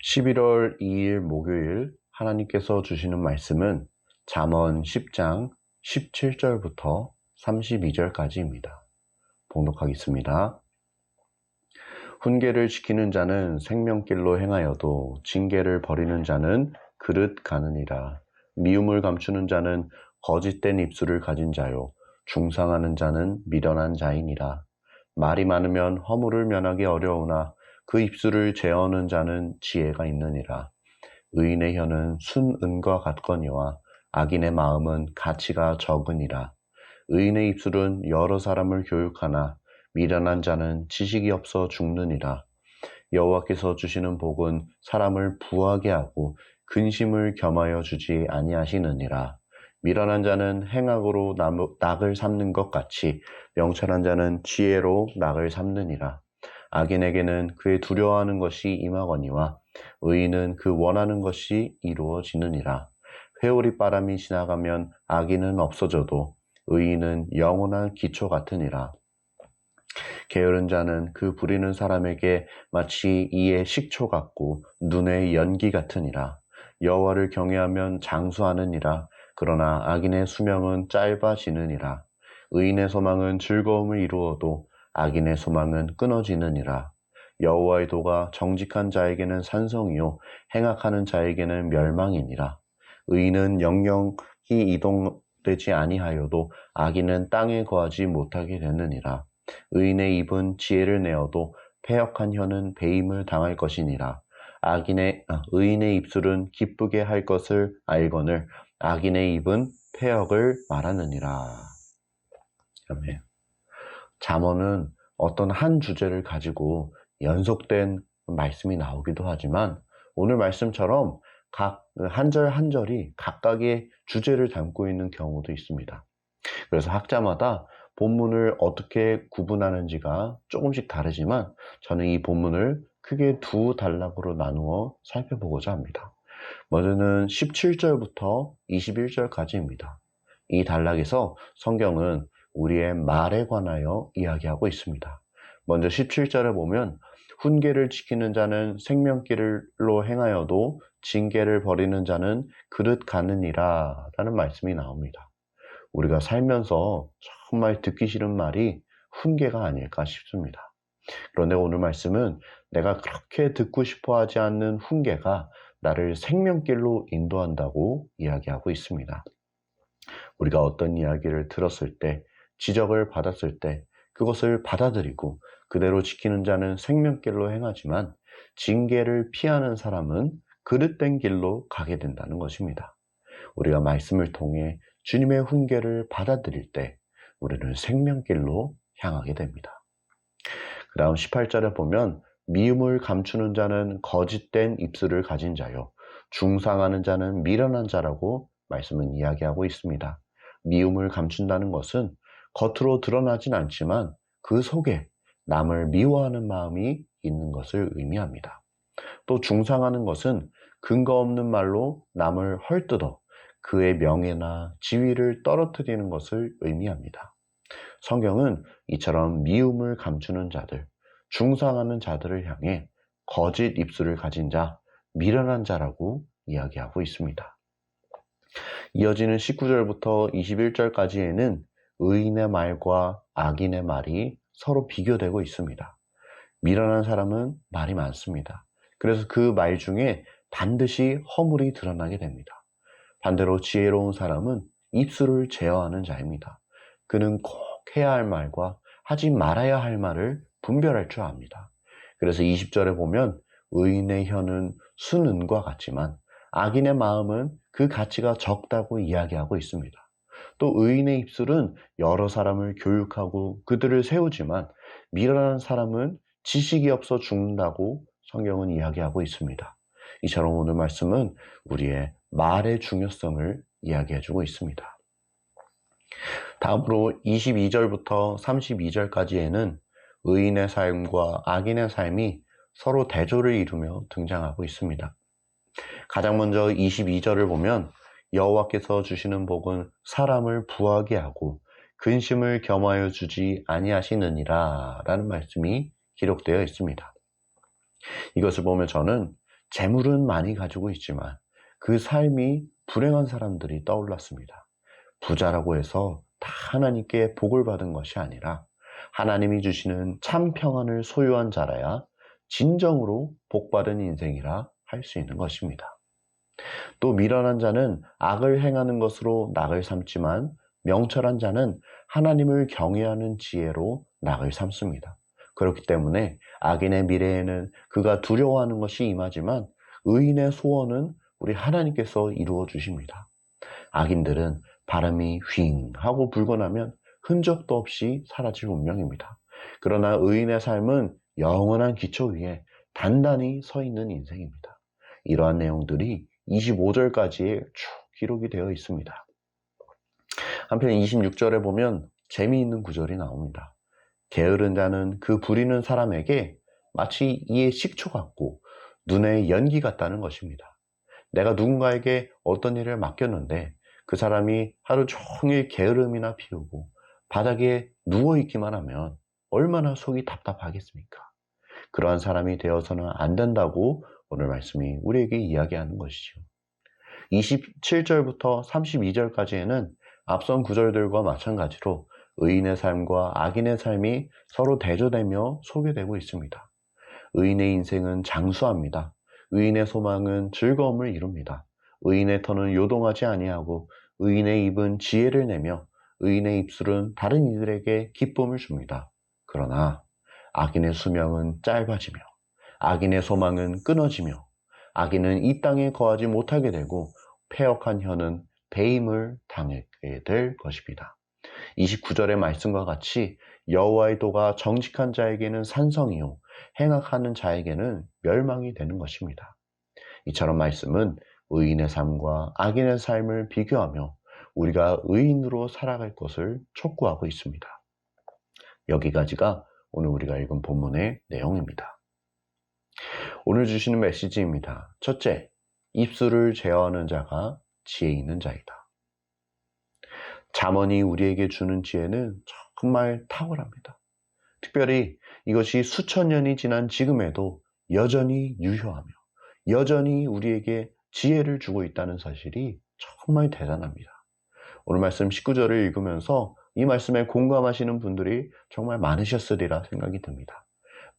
11월 2일 목요일 하나님께서 주시는 말씀은 잠언 10장 17절부터 32절까지입니다. 봉독하겠습니다. 훈계를 지키는 자는 생명길로 행하여도 징계를 버리는 자는 그릇 가느니라. 미움을 감추는 자는 거짓된 입술을 가진 자요 중상하는 자는 미련한 자이니라. 말이 많으면 허물을 면하기 어려우나 그 입술을 제어하는 자는 지혜가 있느니라. 의인의 혀는 순은과 같거니와 악인의 마음은 가치가 적으니라. 의인의 입술은 여러 사람을 교육하나 미련한 자는 지식이 없어 죽느니라. 여호와께서 주시는 복은 사람을 부하게 하고 근심을 겸하여 주지 아니하시느니라. 미련한 자는 행악으로 낙을 삼는 것 같이 명철한 자는 지혜로 낙을 삼느니라. 악인에게는 그의 두려워하는 것이 임하거니와 의인은 그 원하는 것이 이루어지느니라. 회오리 바람이 지나가면 악인은 없어져도 의인은 영원한 기초 같으니라. 게으른 자는 그 부리는 사람에게 마치 이의 식초 같고 눈의 연기 같으니라. 여호와를 경외하면 장수하느니라. 그러나 악인의 수명은 짧아지느니라. 의인의 소망은 즐거움을 이루어도 악인의 소망은 끊어지느니라. 여호와의 도가 정직한 자에게는 산성이요 행악하는 자에게는 멸망이니라. 의인은 영영히 이동되지 아니하여도 악인은 땅에 거하지 못하게 되느니라. 의인의 입은 지혜를 내어도 패역한 혀는 배임을 당할 것이니라. 의인의 입술은 기쁘게 할 것을 알거늘 악인의 입은 패역을 말하느니라. 아멘. 잠언은 어떤 한 주제를 가지고 연속된 말씀이 나오기도 하지만 오늘 말씀처럼 각 한 절 한 절이 각각의 주제를 담고 있는 경우도 있습니다. 그래서 학자마다 본문을 어떻게 구분하는지가 조금씩 다르지만 저는 이 본문을 크게 두 단락으로 나누어 살펴보고자 합니다. 먼저는 17절부터 21절까지입니다. 이 단락에서 성경은 우리의 말에 관하여 이야기하고 있습니다. 먼저 17절에 보면 훈계를 지키는 자는 생명길로 행하여도 징계를 버리는 자는 그릇 가느니라 라는 말씀이 나옵니다. 우리가 살면서 정말 듣기 싫은 말이 훈계가 아닐까 싶습니다. 그런데 오늘 말씀은 내가 그렇게 듣고 싶어 하지 않는 훈계가 나를 생명길로 인도한다고 이야기하고 있습니다. 우리가 어떤 이야기를 들었을 때, 지적을 받았을 때 그것을 받아들이고 그대로 지키는 자는 생명길로 행하지만 징계를 피하는 사람은 그릇된 길로 가게 된다는 것입니다. 우리가 말씀을 통해 주님의 훈계를 받아들일 때 우리는 생명길로 향하게 됩니다. 그 다음 18절에 보면 미움을 감추는 자는 거짓된 입술을 가진 자요 중상하는 자는 미련한 자라고 말씀은 이야기하고 있습니다. 미움을 감춘다는 것은 겉으로 드러나진 않지만 그 속에 남을 미워하는 마음이 있는 것을 의미합니다. 또 중상하는 것은 근거 없는 말로 남을 헐뜯어 그의 명예나 지위를 떨어뜨리는 것을 의미합니다. 성경은 이처럼 미움을 감추는 자들, 중상하는 자들을 향해 거짓 입술을 가진 자, 미련한 자라고 이야기하고 있습니다. 이어지는 19절부터 21절까지에는 의인의 말과 악인의 말이 서로 비교되고 있습니다. 미련한 사람은 말이 많습니다. 그래서 그 말 중에 반드시 허물이 드러나게 됩니다. 반대로 지혜로운 사람은 입술을 제어하는 자입니다. 그는 꼭 해야 할 말과 하지 말아야 할 말을 분별할 줄 압니다. 그래서 20절에 보면 의인의 혀는 순은과 같지만 악인의 마음은 그 가치가 적다고 이야기하고 있습니다. 또 의인의 입술은 여러 사람을 교육하고 그들을 세우지만 미련한 사람은 지식이 없어 죽는다고 성경은 이야기하고 있습니다. 이처럼 오늘 말씀은 우리의 말의 중요성을 이야기해주고 있습니다. 다음으로 22절부터 32절까지에는 의인의 삶과 악인의 삶이 서로 대조를 이루며 등장하고 있습니다. 가장 먼저 22절을 보면 여호와께서 주시는 복은 사람을 부하게 하고 근심을 겸하여 주지 아니하시느니라 라는 말씀이 기록되어 있습니다. 이것을 보면 저는 재물은 많이 가지고 있지만 그 삶이 불행한 사람들이 떠올랐습니다. 부자라고 해서 다 하나님께 복을 받은 것이 아니라 하나님이 주시는 참 평안을 소유한 자라야 진정으로 복받은 인생이라 할 수 있는 것입니다. 또 미련한 자는 악을 행하는 것으로 낙을 삼지만 명철한 자는 하나님을 경외하는 지혜로 낙을 삼습니다. 그렇기 때문에 악인의 미래에는 그가 두려워하는 것이 임하지만 의인의 소원은 우리 하나님께서 이루어 주십니다. 악인들은 바람이 휑 하고 불고 나면 흔적도 없이 사라질 운명입니다. 그러나 의인의 삶은 영원한 기초 위에 단단히 서 있는 인생입니다. 이러한 내용들이 25절까지 쭉 기록이 되어 있습니다. 한편 26절에 보면 재미있는 구절이 나옵니다. 게으른 자는 그 부리는 사람에게 마치 이에 식초 같고 눈에 연기 같다는 것입니다. 내가 누군가에게 어떤 일을 맡겼는데 그 사람이 하루 종일 게으름이나 피우고 바닥에 누워있기만 하면 얼마나 속이 답답하겠습니까? 그러한 사람이 되어서는 안 된다고 오늘 말씀이 우리에게 이야기하는 것이죠. 27절부터 32절까지에는 앞선 구절들과 마찬가지로 의인의 삶과 악인의 삶이 서로 대조되며 소개되고 있습니다. 의인의 인생은 장수합니다. 의인의 소망은 즐거움을 이룹니다. 의인의 터는 요동하지 아니하고 의인의 입은 지혜를 내며 의인의 입술은 다른 이들에게 기쁨을 줍니다. 그러나 악인의 수명은 짧아지며 악인의 소망은 끊어지며 악인은 이 땅에 거하지 못하게 되고 패역한 혀는 배임을 당하게 될 것입니다. 29절의 말씀과 같이 여호와의 도가 정직한 자에게는 산성이요 행악하는 자에게는 멸망이 되는 것입니다. 이처럼 말씀은 의인의 삶과 악인의 삶을 비교하며 우리가 의인으로 살아갈 것을 촉구하고 있습니다. 여기까지가 오늘 우리가 읽은 본문의 내용입니다. 오늘 주시는 메시지입니다. 첫째, 입술을 제어하는 자가 지혜 있는 자이다. 잠언이 우리에게 주는 지혜는 정말 탁월합니다. 특별히 이것이 수천 년이 지난 지금에도 여전히 유효하며 여전히 우리에게 지혜를 주고 있다는 사실이 정말 대단합니다. 오늘 말씀 19절을 읽으면서 이 말씀에 공감하시는 분들이 정말 많으셨으리라 생각이 듭니다.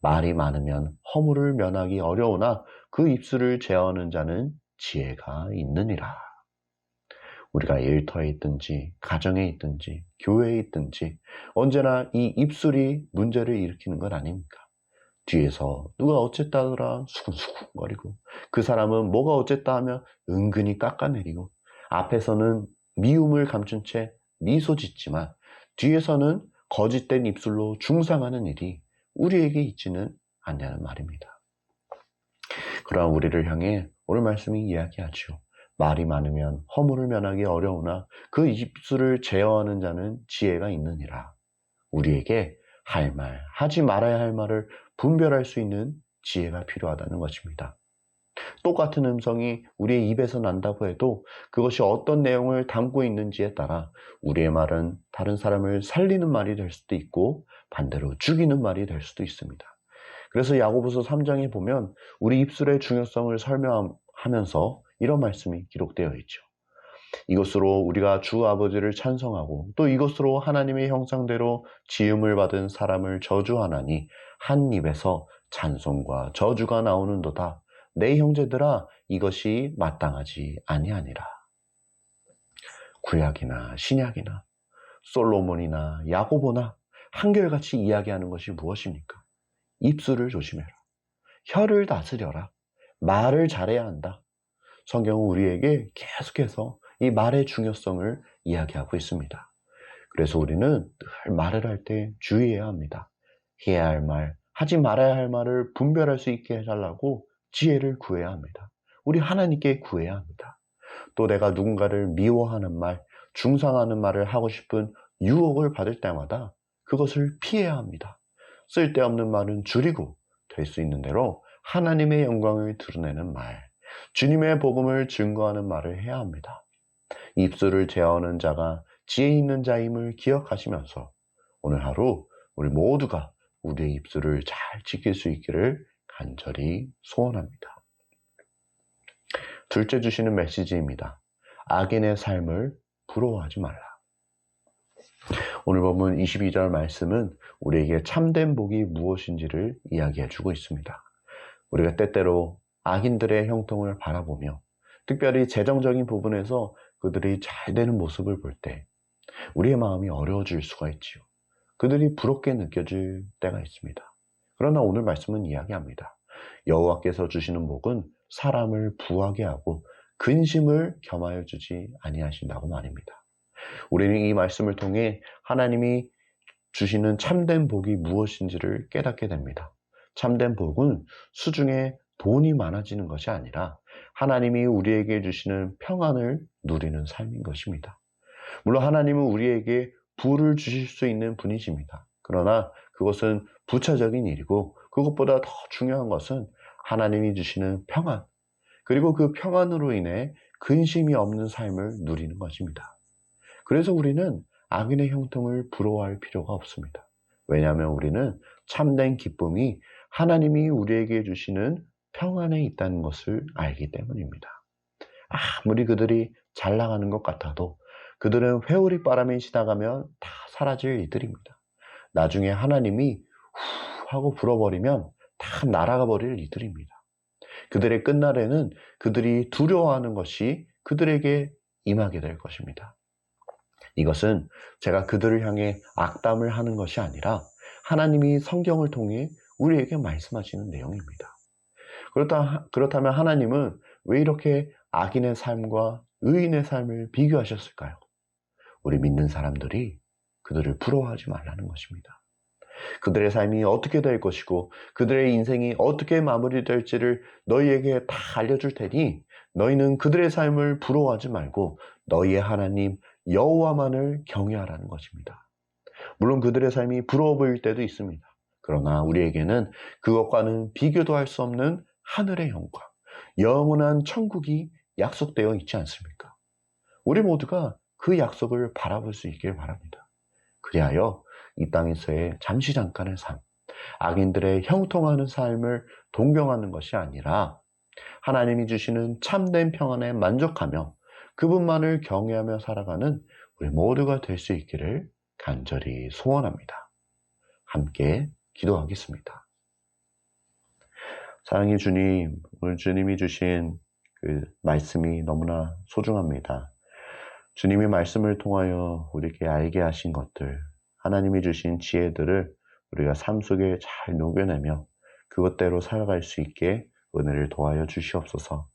말이 많으면 허물을 면하기 어려우나 그 입술을 제어하는 자는 지혜가 있느니라. 우리가 일터에 있든지 가정에 있든지 교회에 있든지 언제나 이 입술이 문제를 일으키는 것 아닙니까? 뒤에서 누가 어쨌다더라 수근수근거리고 그 사람은 뭐가 어쨌다 하면 은근히 깎아내리고 앞에서는 미움을 감춘 채 미소 짓지만 뒤에서는 거짓된 입술로 중상하는 일이 우리에게 있지는 않냐는 말입니다. 그러한 우리를 향해 오늘 말씀이 이야기하죠. 말이 많으면 허물을 면하기 어려우나 그 입술을 제어하는 자는 지혜가 있느니라. 우리에게 할 말, 하지 말아야 할 말을 분별할 수 있는 지혜가 필요하다는 것입니다. 똑같은 음성이 우리의 입에서 난다고 해도 그것이 어떤 내용을 담고 있는지에 따라 우리의 말은 다른 사람을 살리는 말이 될 수도 있고 반대로 죽이는 말이 될 수도 있습니다. 그래서 야고보서 3장에 보면 우리 입술의 중요성을 설명하면서 이런 말씀이 기록되어 있죠. 이것으로 우리가 주 아버지를 찬송하고 또 이것으로 하나님의 형상대로 지음을 받은 사람을 저주하나니 한 입에서 찬송과 저주가 나오는도다. 내 형제들아 이것이 마땅하지 아니하니라. 구약이나 신약이나 솔로몬이나 야고보나 한결같이 이야기하는 것이 무엇입니까? 입술을 조심해라. 혀를 다스려라. 말을 잘해야 한다. 성경은 우리에게 계속해서 이 말의 중요성을 이야기하고 있습니다. 그래서 우리는 늘 말을 할 때 주의해야 합니다. 해야 할 말, 하지 말아야 할 말을 분별할 수 있게 해달라고 지혜를 구해야 합니다. 우리 하나님께 구해야 합니다. 또 내가 누군가를 미워하는 말, 중상하는 말을 하고 싶은 유혹을 받을 때마다 그것을 피해야 합니다. 쓸데없는 말은 줄이고 될 수 있는 대로 하나님의 영광을 드러내는 말, 주님의 복음을 증거하는 말을 해야 합니다. 입술을 제어하는 자가 지혜 있는 자임을 기억하시면서 오늘 하루 우리 모두가 우리의 입술을 잘 지킬 수 있기를 간절히 소원합니다. 둘째 주시는 메시지입니다. 악인의 삶을 부러워하지 말라. 오늘 본문 22절 말씀은 우리에게 참된 복이 무엇인지를 이야기해주고 있습니다. 우리가 때때로 악인들의 형통을 바라보며 특별히 재정적인 부분에서 그들이 잘 되는 모습을 볼 때 우리의 마음이 어려워질 수가 있지요. 그들이 부럽게 느껴질 때가 있습니다. 그러나 오늘 말씀은 이야기합니다. 여호와께서 주시는 복은 사람을 부하게 하고 근심을 겸하여 주지 아니하신다고 말입니다. 우리는 이 말씀을 통해 하나님이 주시는 참된 복이 무엇인지를 깨닫게 됩니다. 참된 복은 수중에 돈이 많아지는 것이 아니라 하나님이 우리에게 주시는 평안을 누리는 삶인 것입니다. 물론 하나님은 우리에게 부를 주실 수 있는 분이십니다. 그러나 그것은 부차적인 일이고 그것보다 더 중요한 것은 하나님이 주시는 평안, 그리고 그 평안으로 인해 근심이 없는 삶을 누리는 것입니다. 그래서 우리는 악인의 형통을 부러워할 필요가 없습니다. 왜냐하면 우리는 참된 기쁨이 하나님이 우리에게 주시는 평안에 있다는 것을 알기 때문입니다. 아무리 그들이 잘 나가는 것 같아도 그들은 회오리 바람이 지나가면 다 사라질 이들입니다. 나중에 하나님이 후 하고 불어버리면 다 날아가 버릴 이들입니다. 그들의 끝날에는 그들이 두려워하는 것이 그들에게 임하게 될 것입니다. 이것은 제가 그들을 향해 악담을 하는 것이 아니라 하나님이 성경을 통해 우리에게 말씀하시는 내용입니다. 그렇다면 하나님은 왜 이렇게 악인의 삶과 의인의 삶을 비교하셨을까요? 우리 믿는 사람들이 그들을 부러워하지 말라는 것입니다. 그들의 삶이 어떻게 될 것이고 그들의 인생이 어떻게 마무리될지를 너희에게 다 알려줄 테니 너희는 그들의 삶을 부러워하지 말고 너희의 하나님 여호와만을 경외하라는 것입니다. 물론 그들의 삶이 부러워 보일 때도 있습니다. 그러나 우리에게는 그것과는 비교도 할 수 없는 하늘의 영광, 영원한 천국이 약속되어 있지 않습니까? 우리 모두가 그 약속을 바라볼 수 있길 바랍니다. 그리하여 이 땅에서의 잠시 잠깐의 삶, 악인들의 형통하는 삶을 동경하는 것이 아니라 하나님이 주시는 참된 평안에 만족하며 그분만을 경외하며 살아가는 우리 모두가 될 수 있기를 간절히 소원합니다. 함께 기도하겠습니다. 사랑의 주님, 오늘 주님이 주신 그 말씀이 너무나 소중합니다. 주님의 말씀을 통하여 우리에게 알게 하신 것들, 하나님이 주신 지혜들을 우리가 삶 속에 잘 녹여내며 그것대로 살아갈 수 있게 은혜를 도와여 주시옵소서.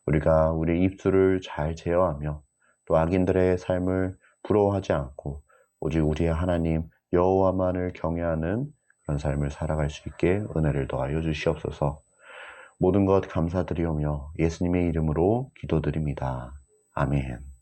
우리가 우리 입술을 잘 제어하며 또 악인들의 삶을 부러워하지 않고 오직 우리의 하나님 여호와만을 경외하는 그런 삶을 살아갈 수 있게 은혜를 도와여 주시옵소서. 모든 것 감사드리오며 예수님의 이름으로 기도드립니다. 아멘.